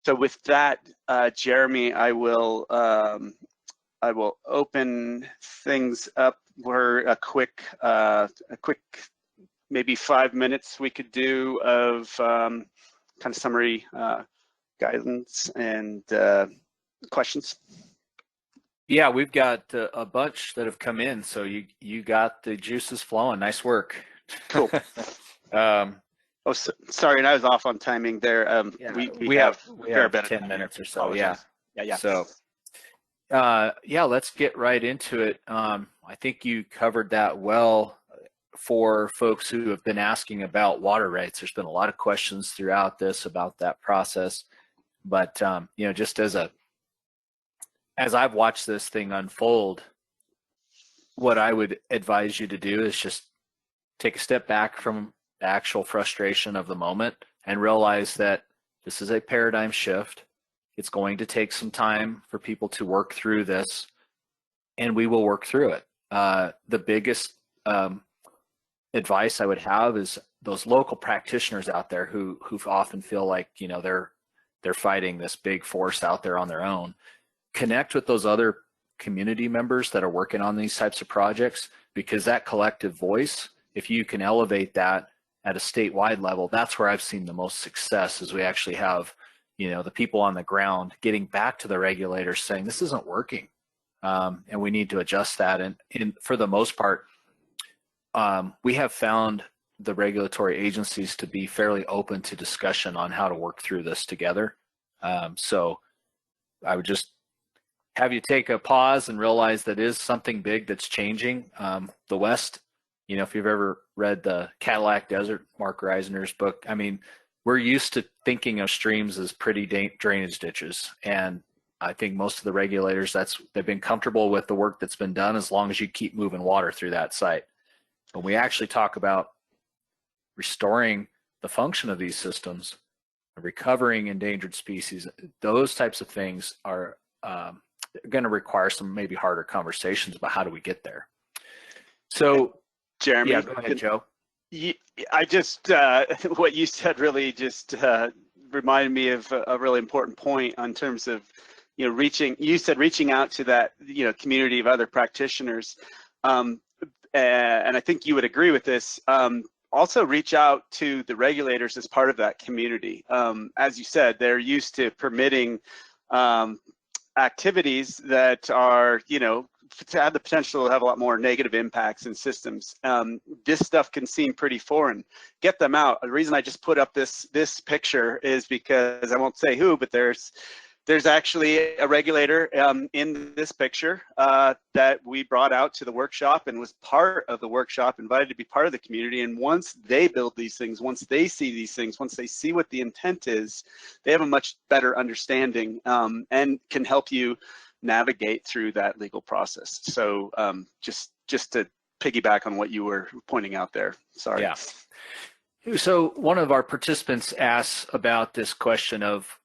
So with that, Jeremy, I will open things up for a quick maybe 5 minutes we could do of kind of summary guidance and questions. Yeah, we've got a bunch that have come in, so you got the juices flowing. Nice work. Cool. Oh, sorry, and I was off on timing there. Yeah, we have 10 minutes or so. Yeah. Yeah. So, yeah, let's get right into it. I think you covered that well for folks who have been asking about water rights. There's been a lot of questions throughout this about that process, but you know, just as I've watched this thing unfold, what I would advise you to do is just take a step back from the actual frustration of the moment and realize that this is a paradigm shift. It's going to take some time for people to work through this, and we will work through it. The biggest advice I would have is those local practitioners out there who often feel like, you know, they're fighting this big force out there on their own. Connect with those other community members that are working on these types of projects, because that collective voice, if you can elevate that at a statewide level, that's where I've seen the most success, is we actually have, you know, the people on the ground getting back to the regulators saying this isn't working, and we need to adjust that. And for the most part, we have found the regulatory agencies to be fairly open to discussion on how to work through this together. So I would just have you take a pause and realize that is something big that's changing. The West, you know, if you've ever read the Cadillac Desert, Mark Reisner's book, I mean, we're used to thinking of streams as pretty drainage ditches. And I think most of the regulators, they've been comfortable with the work that's been done as long as you keep moving water through that site. When we actually talk about restoring the function of these systems, recovering endangered species, those types of things are going to require some maybe harder conversations about how do we get there. So, Jeremy, yeah, go ahead, Joe. I just what you said really just reminded me of a really important point in terms of, you know, reaching out to that, you know, community of other practitioners, and I think you would agree with this. Also reach out to the regulators as part of that community. As you said, they're used to permitting activities that are, you know, to have the potential to have a lot more negative impacts in systems. This stuff can seem pretty foreign. Get them out. The reason I just put up this picture is because I won't say who, but there's actually a regulator in this picture that we brought out to the workshop and was part of the workshop, invited to be part of the community. And once they build these things, once they see these things, once they see what the intent is, they have a much better understanding and can help you navigate through that legal process. So just to piggyback on what you were pointing out there. Sorry. Yeah. So one of our participants asks about this question of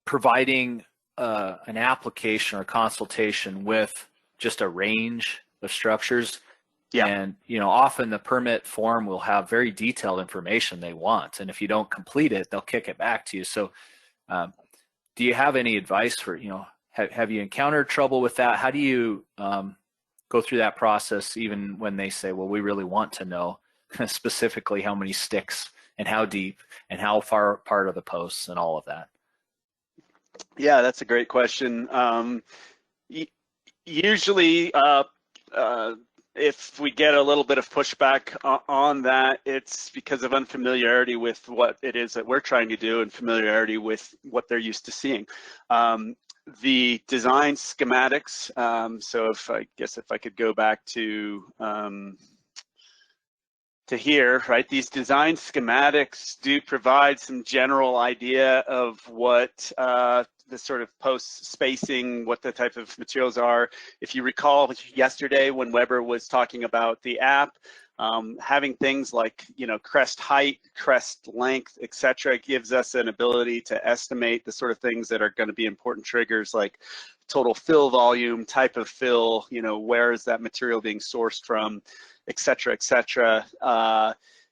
providing an application or consultation with just a range of structures. Yeah. And, you know, often the permit form will have very detailed information they want. And if you don't complete it, they'll kick it back to you. So do you have any advice for, you know, have you encountered trouble with that? How do you go through that process, even when they say, well, we really want to know specifically how many sticks and how deep and how far apart are the posts and all of that? Yeah, that's a great question. Usually, if we get a little bit of pushback on that, it's because of unfamiliarity with what it is that we're trying to do and familiarity with what they're used to seeing. The design schematics, so if I could go back to here, right? These design schematics do provide some general idea of what the sort of post spacing, what the type of materials are. If you recall yesterday when Weber was talking about the app, having things like, you know, crest height, crest length, etc., gives us an ability to estimate the sort of things that are going to be important triggers, like total fill volume, type of fill, you know, where is that material being sourced from, etc., etc.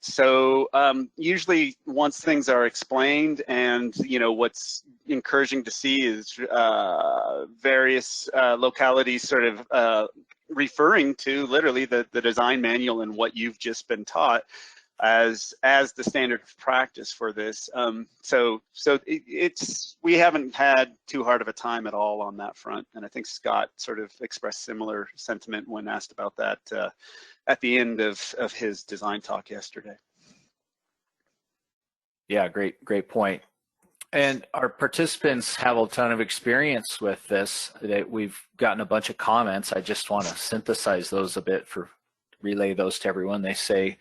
So usually once things are explained, and what's encouraging to see is various localities sort of referring to literally the design manual and what you've just been taught as the standard of practice for this. So we haven't had too hard of a time at all on that front, and I think Scott sort of expressed similar sentiment when asked about that at the end of his design talk yesterday. Yeah, great point. And our participants have a ton of experience with this. That we've gotten a bunch of comments. I just want to synthesize those a bit for relay those to everyone. They say,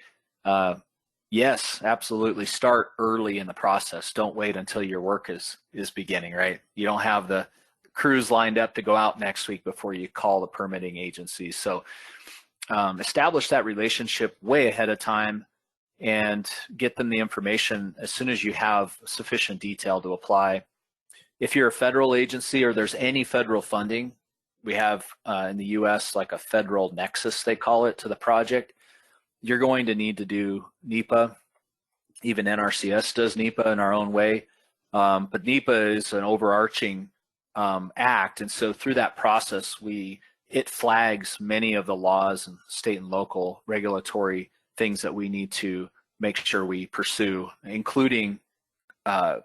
yes, absolutely. Start early in the process. Don't wait until your work is beginning, right? You don't have the crews lined up to go out next week before you call the permitting agencies. So establish that relationship way ahead of time and get them the information as soon as you have sufficient detail to apply. If you're a federal agency or there's any federal funding, we have in the US like a federal nexus, they call it, to the project. You're going to need to do NEPA. Even NRCS does NEPA in our own way. But NEPA is an overarching act. And so through that process, it flags many of the laws and state and local regulatory things that we need to make sure we pursue, including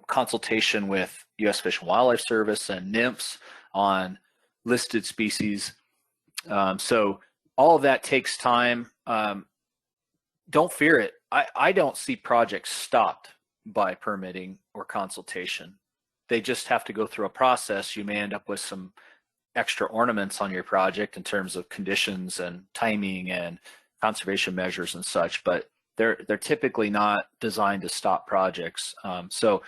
consultation with U.S. Fish and Wildlife Service and NIMFS on listed species. So all of that takes time. Don't fear it. I don't see projects stopped by permitting or consultation. They just have to go through a process. You may end up with some extra ornaments on your project in terms of conditions and timing and conservation measures and such, but they're typically not designed to stop projects. So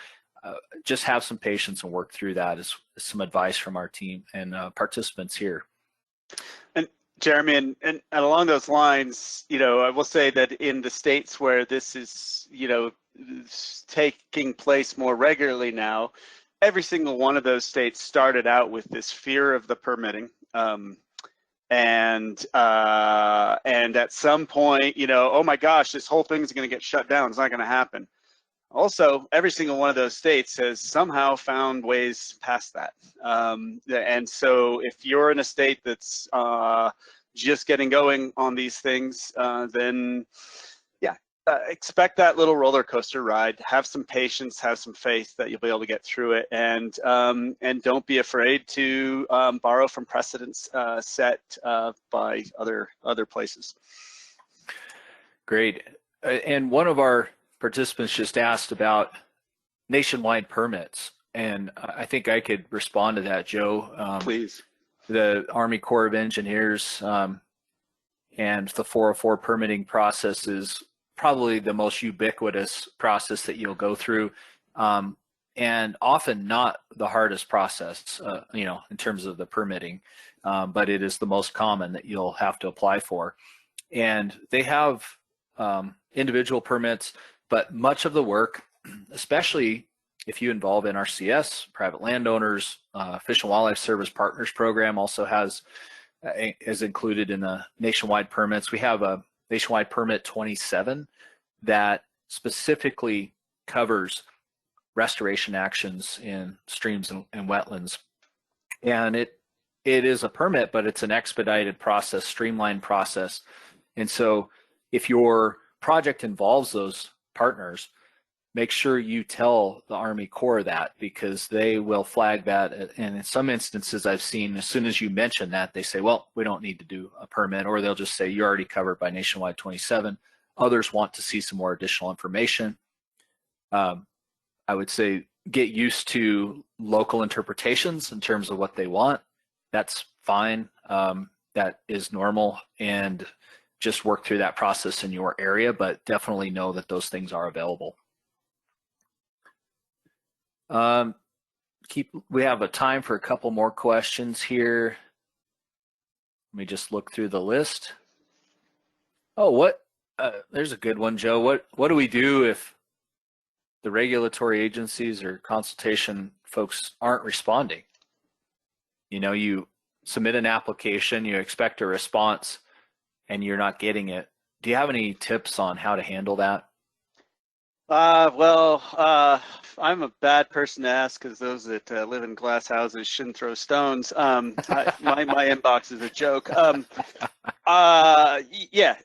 just have some patience and work through that is some advice from our team and participants here. And Jeremy, and along those lines, I will say that in the states where this is, taking place more regularly now, every single one of those states started out with this fear of the permitting. And at some point, oh my gosh, this whole thing's going to get shut down. It's not going to happen. Also, every single one of those states has somehow found ways past that. And so if you're in a state that's just getting going on these things, then yeah, expect that little roller coaster ride. Have some patience, have some faith that you'll be able to get through it, and don't be afraid to borrow from precedents set by other places. Great. And one of our participants just asked about nationwide permits, and I think I could respond to that, Joe. Please. The Army Corps of Engineers and the 404 permitting process is probably the most ubiquitous process that you'll go through, and often not the hardest process, in terms of the permitting, but it is the most common that you'll have to apply for. And they have individual permits, but much of the work, especially if you involve NRCS, private landowners, Fish and Wildlife Service Partners Program also is included in the nationwide permits. We have a nationwide permit 27 that specifically covers restoration actions in streams and wetlands. And it is a permit, but it's an expedited process, streamlined process. And so if your project involves those partners, make sure you tell the Army Corps that, because they will flag that. And in some instances I've seen, as soon as you mention that, they say, well, we don't need to do a permit, or they'll just say, you're already covered by Nationwide 27. Others want to see some more additional information. I would say get used to local interpretations in terms of what they want. That's fine. That is normal, and just work through that process in your area, but definitely know that those things are available. We have a time for a couple more questions here. Let me just look through the list. Oh, there's a good one, Joe. What do we do if the regulatory agencies or consultation folks aren't responding? You submit an application, you expect a response, and you're not getting it. Do you have any tips on how to handle that? I'm a bad person to ask because those that live in glass houses shouldn't throw stones. My inbox is a joke. Yeah,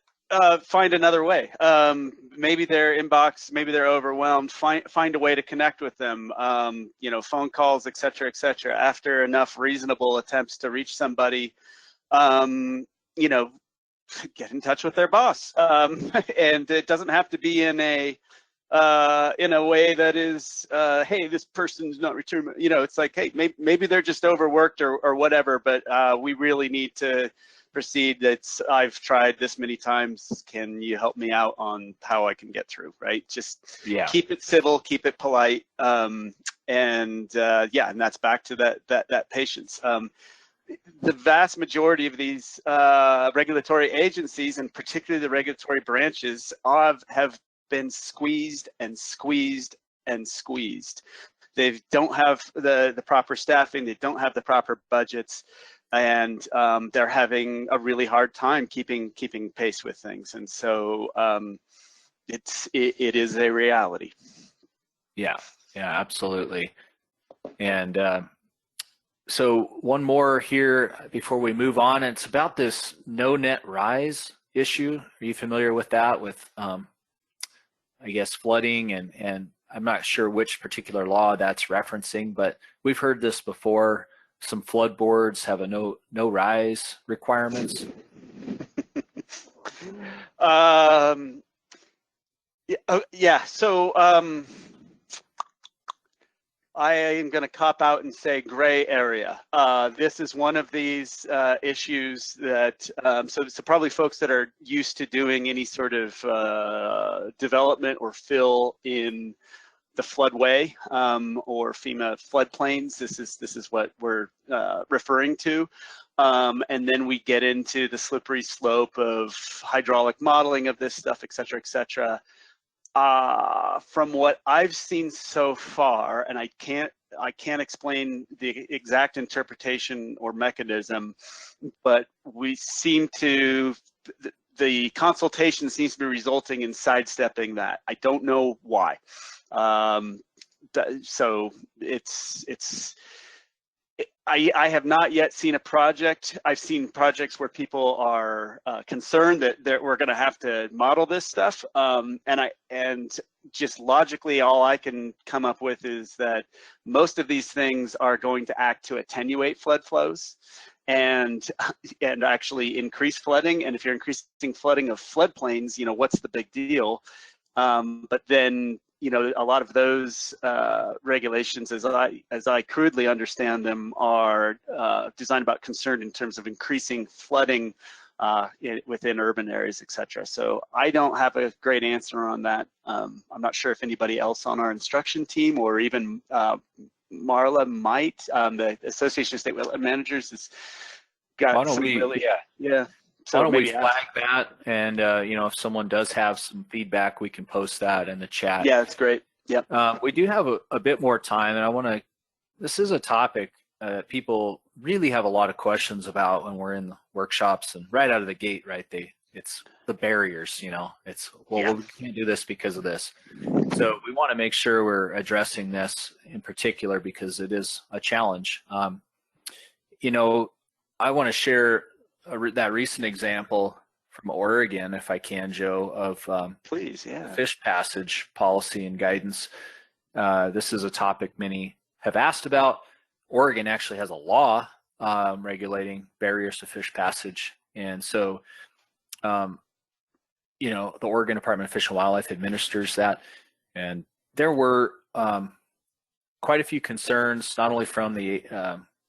find another way. Maybe their inbox, maybe they're overwhelmed. Find a way to connect with them. Phone calls, et cetera, et cetera. After enough reasonable attempts to reach somebody, um, you know, get in touch with their boss. And it doesn't have to be in a way that is, hey, this person's not returning. It's like, hey, maybe they're just overworked or whatever, but we really need to proceed. I've tried this many times. Can you help me out on how I can get through, right? Just keep it civil, keep it polite. And that's back to that patience. The vast majority of these regulatory agencies, and particularly the regulatory branches, have been squeezed and squeezed and squeezed. They don't have the proper staffing, they don't have the proper budgets, and they're having a really hard time keeping pace with things. And so it is a reality. Yeah, absolutely. And so one more here before we move on. It's about this no net rise issue. Are you familiar with that? With I guess flooding, and I'm not sure which particular law that's referencing, but we've heard this before. Some flood boards have a no rise requirements. Yeah. So I am going to cop out and say gray area. This is one of these issues that, so probably folks that are used to doing any sort of development or fill in the floodway or FEMA floodplains. This is what we're referring to. And then we get into the slippery slope of hydraulic modeling of this stuff, et cetera, et cetera. From what I've seen so far, and I can't explain the exact interpretation or mechanism, but we seem to, the consultation seems to be resulting in sidestepping that. I don't know why. So I have not yet seen a project. I've seen projects where people are concerned that we're going to have to model this stuff, and just logically, all I can come up with is that most of these things are going to act to attenuate flood flows, and actually increase flooding. And if you're increasing flooding of floodplains, what's the big deal? But then, a lot of those regulations, as I crudely understand them, are designed about concern in terms of increasing flooding within urban areas, et cetera. So I don't have a great answer on that. I'm not sure if anybody else on our instruction team, or even Marla might, the Association of State Wetland Managers, has got some really, yeah. So why don't we flag that, and if someone does have some feedback, we can post that in the chat. Yeah, that's great. Yep. We do have a bit more time, and this is a topic people really have a lot of questions about when we're in the workshops, and right out of the gate, right? It's the barriers, it's, well, we can't do this because of this. So we want to make sure we're addressing this in particular because it is a challenge. I want to share that recent example from Oregon, if I can, Joe, of please, yeah, fish passage policy and guidance. This is a topic many have asked about. Oregon actually has a law regulating barriers to fish passage, and so the Oregon Department of Fish and Wildlife administers that. And there were quite a few concerns, not only from the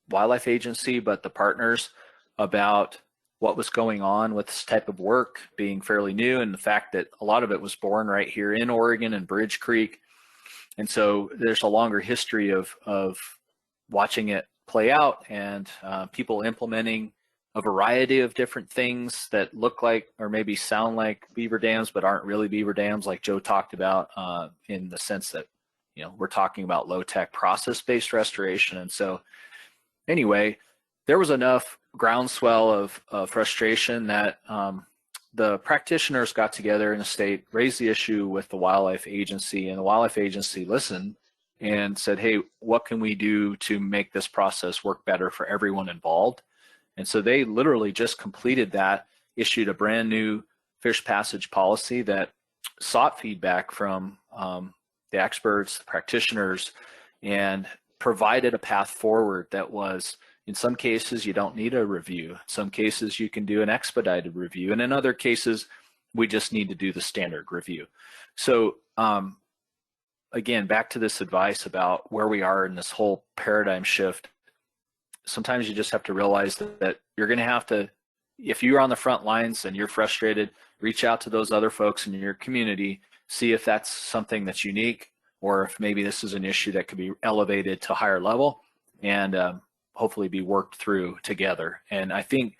wildlife agency, but the partners, about what was going on with this type of work being fairly new, and the fact that a lot of it was born right here in Oregon in Bridge Creek. And so there's a longer history of watching it play out, and people implementing a variety of different things that look like or maybe sound like beaver dams but aren't really beaver dams, like Joe talked about, in the sense that we're talking about low-tech process-based restoration. And so anyway, there was enough groundswell of frustration that the practitioners got together in the state, raised the issue with the wildlife agency, and the wildlife agency listened and said, hey, what can we do to make this process work better for everyone involved? And so they literally just completed that, issued a brand new fish passage policy that sought feedback from the experts, the practitioners, and provided a path forward that was, in some cases, you don't need a review. In some cases, you can do an expedited review. And in other cases, we just need to do the standard review. So again, back to this advice about where we are in this whole paradigm shift. Sometimes you just have to realize that you're going to have to, if you're on the front lines and you're frustrated, reach out to those other folks in your community, see if that's something that's unique, or if maybe this is an issue that could be elevated to a higher level and hopefully be worked through together. And I think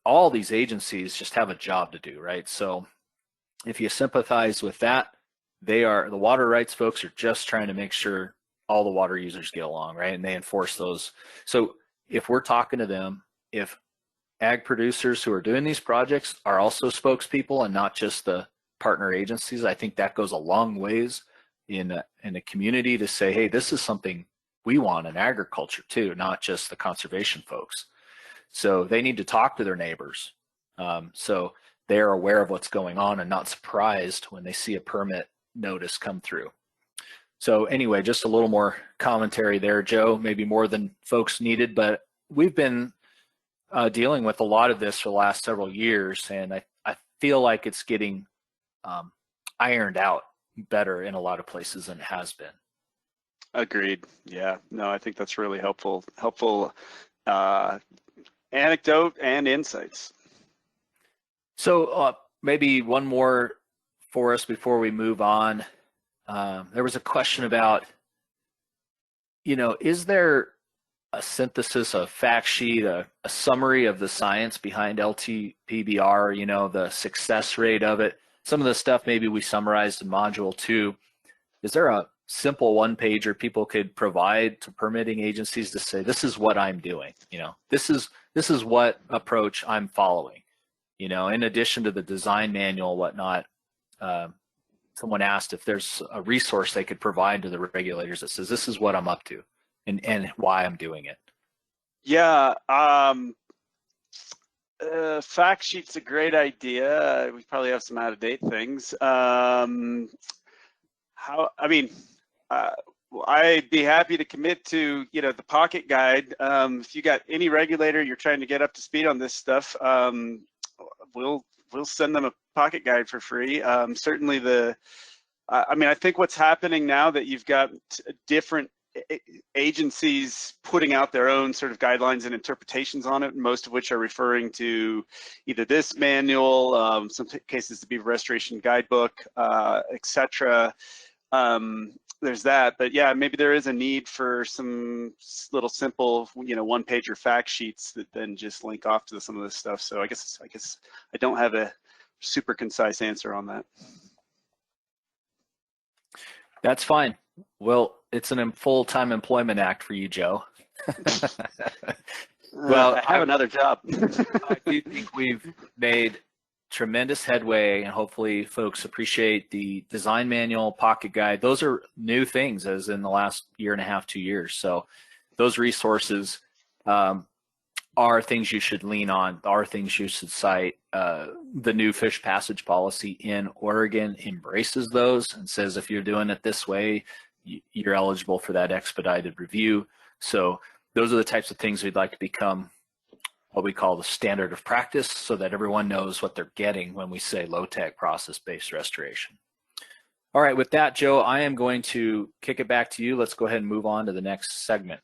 all these agencies just have a job to do, right? So if you sympathize with that, the water rights folks are just trying to make sure all the water users get along, right? And they enforce those. So if we're talking to them, if ag producers who are doing these projects are also spokespeople and not just the partner agencies, I think that goes a long ways in a community to say, hey, this is something we want in agriculture too, not just the conservation folks. So they need to talk to their neighbors. So they're aware of what's going on and not surprised when they see a permit notice come through. So anyway, just a little more commentary there, Joe, maybe more than folks needed, but we've been dealing with a lot of this for the last several years, and I feel like it's getting ironed out better in a lot of places than it has been. Agreed. Yeah, no, I think that's really helpful anecdote and insights. So maybe one more for us before we move on. There was a question about, is there a synthesis, a fact sheet, a summary of the science behind LTPBR, the success rate of it? Some of the stuff maybe we summarized in module 2. Is there a simple one-pager people could provide to permitting agencies to say, this is what I'm doing, this is what approach I'm following, in addition to the design manual, whatnot? Someone asked if there's a resource they could provide to the regulators that says, this is what I'm up to and why I'm doing it. Yeah, fact sheet's a great idea. We probably have some out-of-date things. I'd be happy to commit to, the pocket guide. If you got any regulator you're trying to get up to speed on this stuff, we'll send them a pocket guide for free. Certainly I think what's happening now that you've got different agencies putting out their own sort of guidelines and interpretations on it, most of which are referring to either this manual, some cases the Beaver Restoration Guidebook, etc. There's that, but yeah, maybe there is a need for some little simple, one-pager fact sheets that then just link off to some of this stuff. So I guess I don't have a super concise answer on that. That's fine. Well, it's an full-time employment act for you, Joe. Well, I have another job. I do think we've made tremendous headway, and hopefully folks appreciate the design manual, pocket guide. Those are new things as in the last year and a half, 2 years. So those resources are things you should lean on, are things you should cite. The new fish passage policy in Oregon embraces those and says if you're doing it this way, you're eligible for that expedited review. So those are the types of things we'd like to become what we call the standard of practice so that everyone knows what they're getting when we say low-tech process-based restoration. All right, with that, Joe, I am going to kick it back to you. Let's go ahead and move on to the next segment.